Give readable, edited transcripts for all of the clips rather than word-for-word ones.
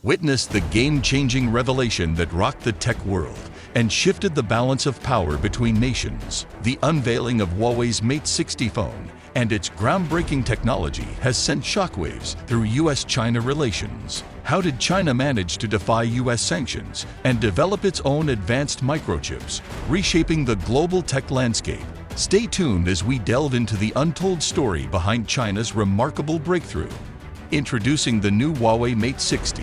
Witness the game-changing revelation that rocked the tech world and shifted the balance of power between nations. The unveiling of Huawei's Mate 60 phone and its groundbreaking technology has sent shockwaves through US China relations. How did China manage to defy US sanctions and develop its own advanced microchips, reshaping the global tech landscape? Stay tuned as we delve into the untold story behind China's remarkable breakthrough. Introducing the new Huawei Mate 60,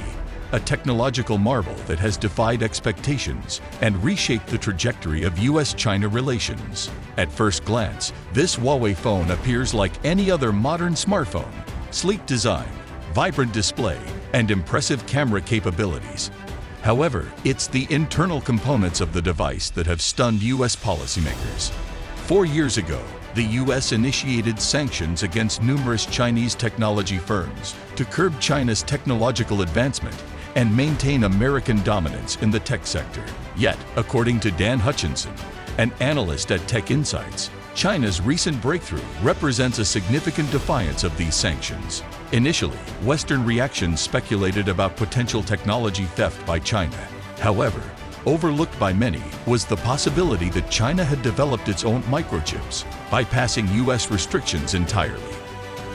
a technological marvel that has defied expectations and reshaped the trajectory of US China relations. At first glance, this Huawei phone appears like any other modern smartphone. Sleek design, vibrant display, and impressive camera capabilities. However, it's the internal components of the device that have stunned US policymakers. 4 years ago, the US initiated sanctions against numerous Chinese technology firms to curb China's technological advancement and maintain American dominance in the tech sector. Yet, according to Dan Hutchinson, an analyst at Tech Insights, China's recent breakthrough represents a significant defiance of these sanctions. Initially, Western reactions speculated about potential technology theft by China. However, overlooked by many was the possibility that China had developed its own microchips, bypassing US restrictions entirely.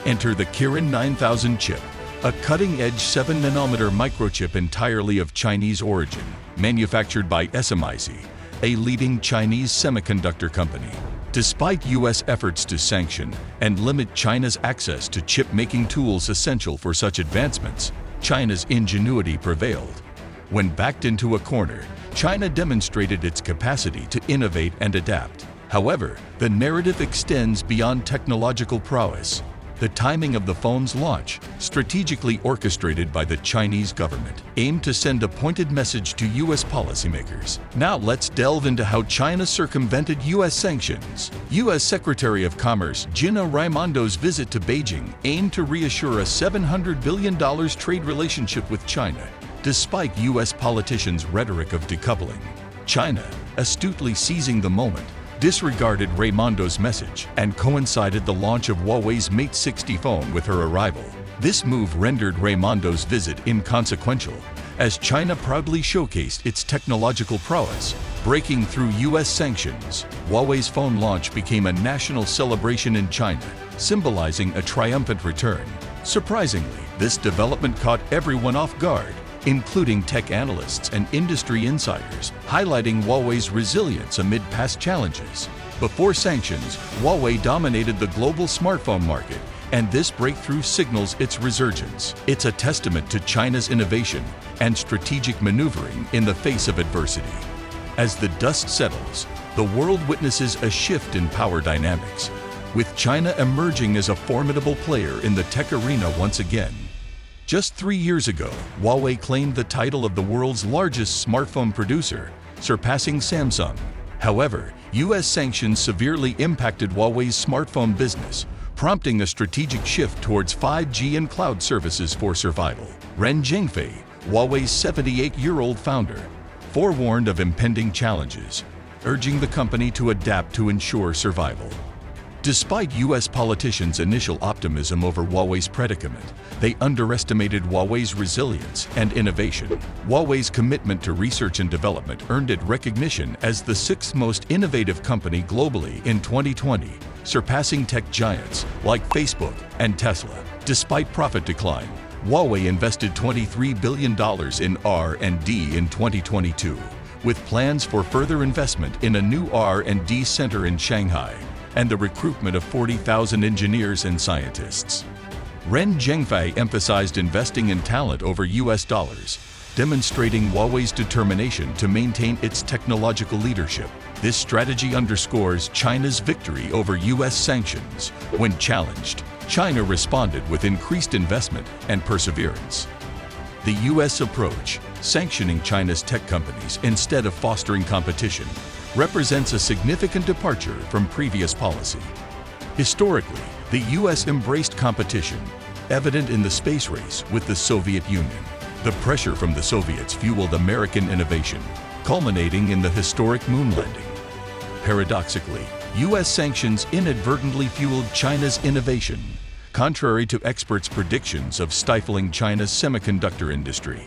Enter the Kirin 9000 chip, a cutting-edge 7nm microchip entirely of Chinese origin, manufactured by SMIC, a leading Chinese semiconductor company. Despite US efforts to sanction and limit China's access to chip-making tools essential for such advancements, China's ingenuity prevailed. When backed into a corner, China demonstrated its capacity to innovate and adapt. However, the narrative extends beyond technological prowess. The timing of the phone's launch, strategically orchestrated by the Chinese government, aimed to send a pointed message to US policymakers. Now let's delve into how China circumvented US sanctions. US Secretary of Commerce Gina Raimondo's visit to Beijing aimed to reassure a $700 billion trade relationship with China. Despite US politicians' rhetoric of decoupling, China, astutely seizing the moment, disregarded Raimondo's message and coincided the launch of Huawei's Mate 60 phone with her arrival. This move rendered Raimondo's visit inconsequential, as China proudly showcased its technological prowess, breaking through US sanctions. Huawei's phone launch became a national celebration in China, symbolizing a triumphant return. Surprisingly, this development caught everyone off guard, including tech analysts and industry insiders, highlighting Huawei's resilience amid past challenges. Before sanctions, Huawei dominated the global smartphone market, and this breakthrough signals its resurgence. It's a testament to China's innovation and strategic maneuvering in the face of adversity. As the dust settles, the world witnesses a shift in power dynamics, with China emerging as a formidable player in the tech arena once again. Just 3 years ago, Huawei claimed the title of the world's largest smartphone producer, surpassing Samsung. However, US sanctions severely impacted Huawei's smartphone business, prompting a strategic shift towards 5G and cloud services for survival. Ren Zhengfei, Huawei's 78-year-old founder, forewarned of impending challenges, urging the company to adapt to ensure survival. Despite US politicians' initial optimism over Huawei's predicament, they underestimated Huawei's resilience and innovation. Huawei's commitment to research and development earned it recognition as the 6th most innovative company globally in 2020, surpassing tech giants like Facebook and Tesla. Despite profit decline, Huawei invested $23 billion in R&D in 2022, with plans for further investment in a new R&D center in Shanghai and the recruitment of 40,000 engineers and scientists. Ren Zhengfei emphasized investing in talent over US dollars, demonstrating Huawei's determination to maintain its technological leadership. This strategy underscores China's victory over US sanctions. When challenged, China responded with increased investment and perseverance. The US approach, sanctioning China's tech companies instead of fostering competition, represents a significant departure from previous policy. Historically, the US embraced competition, evident in the space race with the Soviet Union. The pressure from the Soviets fueled American innovation, culminating in the historic moon landing. Paradoxically, US sanctions inadvertently fueled China's innovation, contrary to experts' predictions of stifling China's semiconductor industry.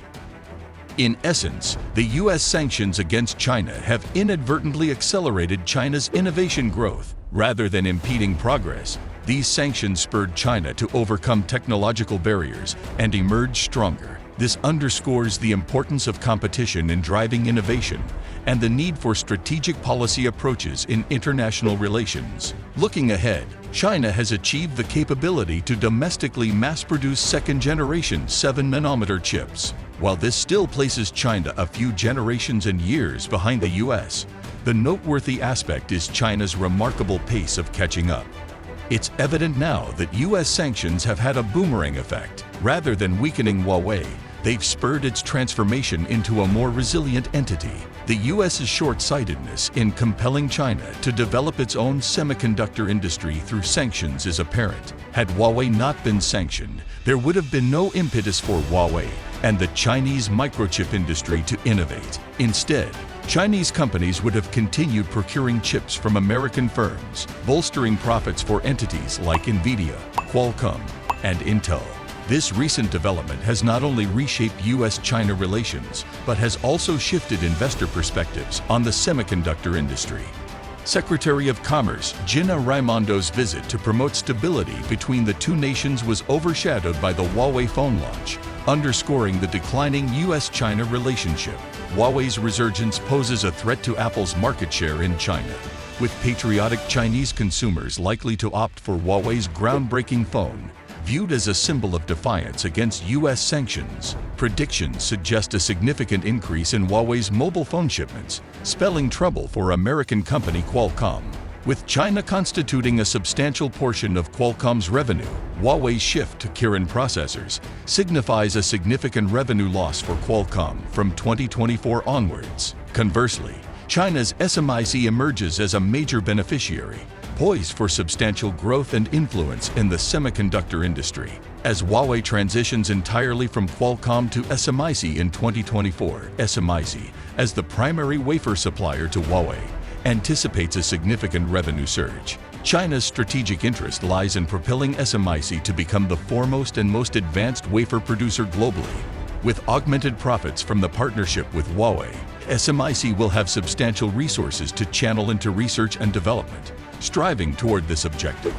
In essence, the U.S. sanctions against China have inadvertently accelerated China's innovation growth. Rather than impeding progress, these sanctions spurred China to overcome technological barriers and emerge stronger. This underscores the importance of competition in driving innovation and the need for strategic policy approaches in international relations. Looking ahead, China has achieved the capability to domestically mass-produce second-generation 7-nanometer chips. While this still places China a few generations and years behind the U.S., the noteworthy aspect is China's remarkable pace of catching up. It's evident now that U.S. sanctions have had a boomerang effect. Rather than weakening Huawei, they've spurred its transformation into a more resilient entity. The U.S.'s short-sightedness in compelling China to develop its own semiconductor industry through sanctions is apparent. Had Huawei not been sanctioned, there would have been no impetus for Huawei and the Chinese microchip industry to innovate. Instead, Chinese companies would have continued procuring chips from American firms, bolstering profits for entities like NVIDIA, Qualcomm, and Intel. This recent development has not only reshaped U.S. China relations, but has also shifted investor perspectives on the semiconductor industry. Secretary of Commerce Gina Raimondo's visit to promote stability between the two nations was overshadowed by the Huawei phone launch, underscoring the declining U.S.-China relationship. Huawei's resurgence poses a threat to Apple's market share in China, with patriotic Chinese consumers likely to opt for Huawei's groundbreaking phone. Viewed as a symbol of defiance against U.S. sanctions, predictions suggest a significant increase in Huawei's mobile phone shipments, spelling trouble for American company Qualcomm. With China constituting a substantial portion of Qualcomm's revenue, Huawei's shift to Kirin processors signifies a significant revenue loss for Qualcomm from 2024 onwards. Conversely, China's SMIC emerges as a major beneficiary, poised for substantial growth and influence in the semiconductor industry. As Huawei transitions entirely from Qualcomm to SMIC in 2024, SMIC, as the primary wafer supplier to Huawei, anticipates a significant revenue surge. China's strategic interest lies in propelling SMIC to become the foremost and most advanced wafer producer globally. With augmented profits from the partnership with Huawei, SMIC will have substantial resources to channel into research and development, striving toward this objective.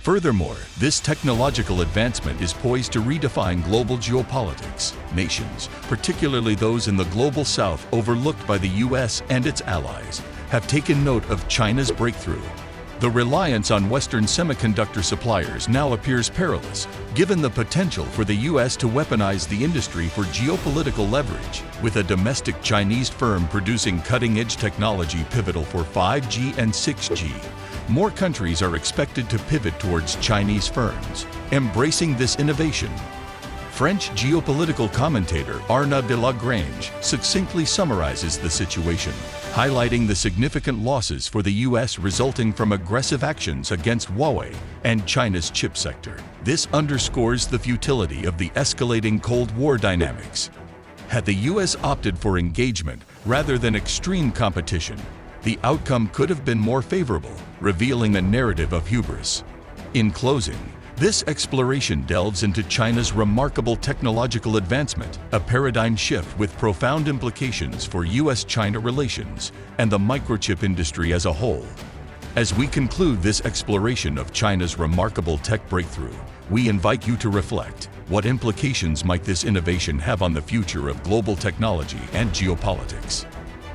Furthermore, this technological advancement is poised to redefine global geopolitics. Nations, particularly those in the global south overlooked by the U.S. and its allies, have taken note of China's breakthrough. The reliance on Western semiconductor suppliers now appears perilous, given the potential for the U.S. to weaponize the industry for geopolitical leverage. With a domestic Chinese firm producing cutting-edge technology pivotal for 5G and 6G, more countries are expected to pivot towards Chinese firms, embracing this innovation. French geopolitical commentator Arnaud de Lagrange succinctly summarizes the situation, highlighting the significant losses for the U.S. resulting from aggressive actions against Huawei and China's chip sector. This underscores the futility of the escalating Cold War dynamics. Had the U.S. opted for engagement rather than extreme competition, the outcome could have been more favorable, revealing a narrative of hubris. In closing, this exploration delves into China's remarkable technological advancement, a paradigm shift with profound implications for U.S.-China relations and the microchip industry as a whole. As we conclude this exploration of China's remarkable tech breakthrough, we invite you to reflect. What implications might this innovation have on the future of global technology and geopolitics?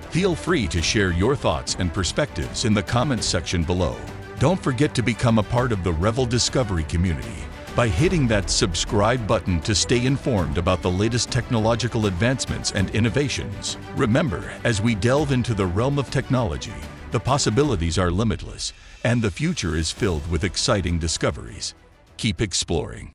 Feel free to share your thoughts and perspectives in the comments section below. Don't forget to become a part of the Revel Discovery community by hitting that subscribe button to stay informed about the latest technological advancements and innovations. Remember, as we delve into the realm of technology, the possibilities are limitless, and the future is filled with exciting discoveries. Keep exploring.